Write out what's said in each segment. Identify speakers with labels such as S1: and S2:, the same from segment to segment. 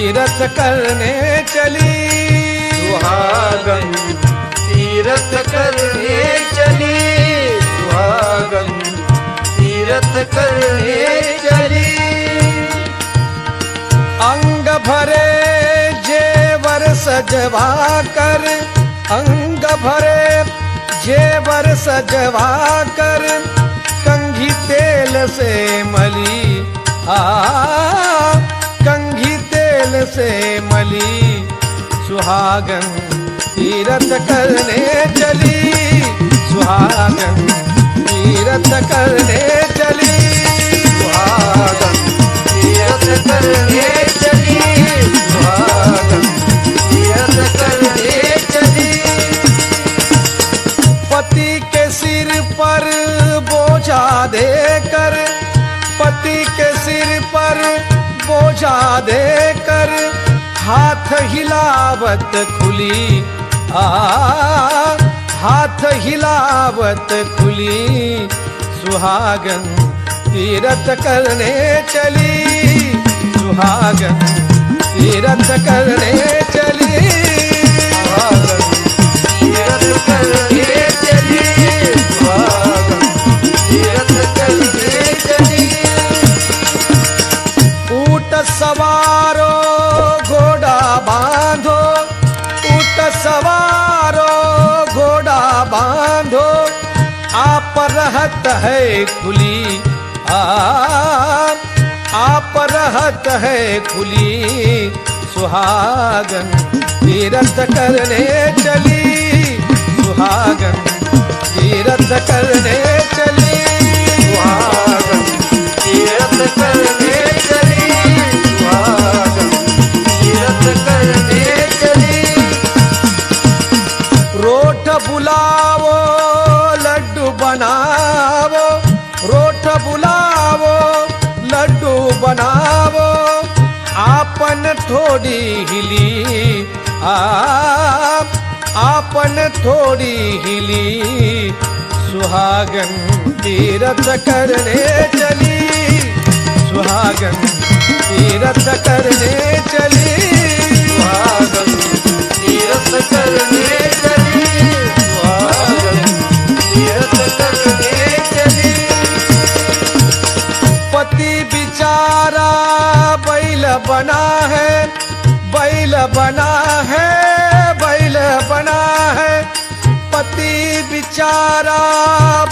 S1: तीरथ करने चली,
S2: सुहागन तीरथ करने चली, सुहागन तीरथ करने चली।
S1: अंग भरे जेवर सजवा कर, अंग भरे जेवर सजवा कर, कंघी तेल से मली, कंघी तेल से मली, सुहागन तीरथ करने चली, सुहागन तीरथ करने चली,
S2: सुहागन तीरथ करने चली, सुहागन तीरथ करने चली।
S1: पति के सिर पर बोझा देकर, पति के सिर पर बोझा देकर, हाथ हिलावत खुली, हाथ हिलावत खुली, सुहागन तीरथ करने चली, सुहागन तीरथ करने चली,
S2: सुहागन तीरथ करने चली, सुहागन तीरथ करने चली।
S1: ऊट सवारो घोड़ा बांधो, ऊट सवारो घोड़ा बांधो, आप रहत है खुली, आप रहत है खुली, सुहागन तीरथ करने चली, सुहागन तीरथ करने चली,
S2: सुहागन तीरथ करने चली, सुहागन तीरथ करने चली।
S1: रोठ बुलावो लड्डू बनावो, रोठ बुलावो लड्डू बनावो, आपन थोड़ी हिली, आपन थोड़ी हिली, सुहागन तीरथ करने चली, सुहागन तीरथ करने चली,
S2: सुहागन तीरथ करने चली, सुहागन तीरथ करने चली।
S1: पति बिचारा बैल बना है, बैल बना है, बैल बना है, पति बिचारा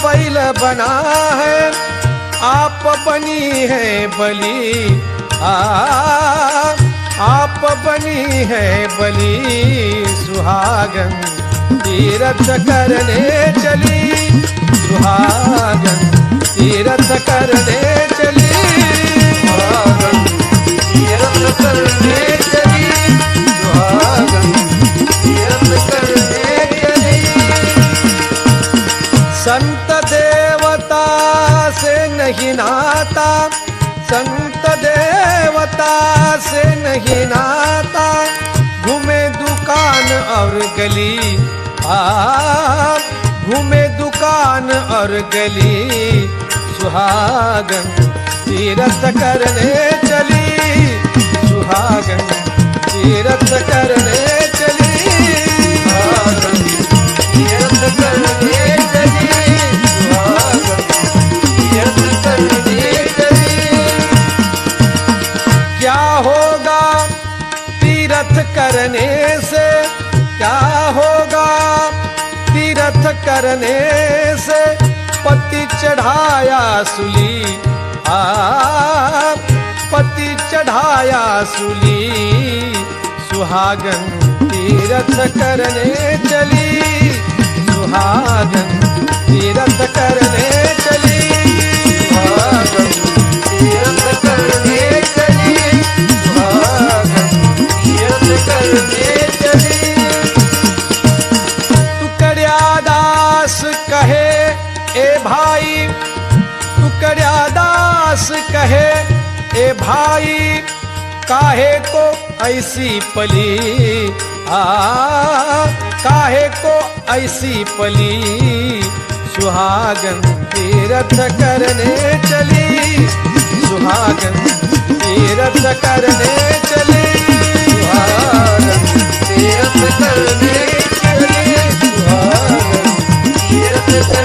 S1: बैल बना है, आप बनी है बलि, आप बनी है बलि, सुहागन तीरथ करने चली, सुहागन तीरथ करने चली,
S2: सुहागन तीरथ करने चली, सुहागन तीरथ करने चली।
S1: संत देवता से नहीं नाता, संत देवता से नहीं नाता, घूमे दुकान और गली, घूमे दुकान और गली, सुहागन तीरथ करने चली, सुहागन तीरथ करने चली,
S2: सुहागन तीरथ करने चली, सुहागन तीरथ करने चली।
S1: क्या होगा तीरथ करने से, क्या होगा तीरथ करने से, पति चढ़ाया सूली, पति चढ़ाया सूली, सुहागन तीरथ करने चली, सुहागन तीरथ करने चली,
S2: सुहागन तीरथ करने चली, सुहागन तीरथ करने चली।
S1: टुकड़ियादास कहे ए भाई, टुकड़ियादास कहे ए भाई, काहे को ऐसी पली, काहे को ऐसी पली, सुहागन तीरथ करने चली, सुहागन तीरथ करने चली।
S2: करने चली सुहागन तीरथ करने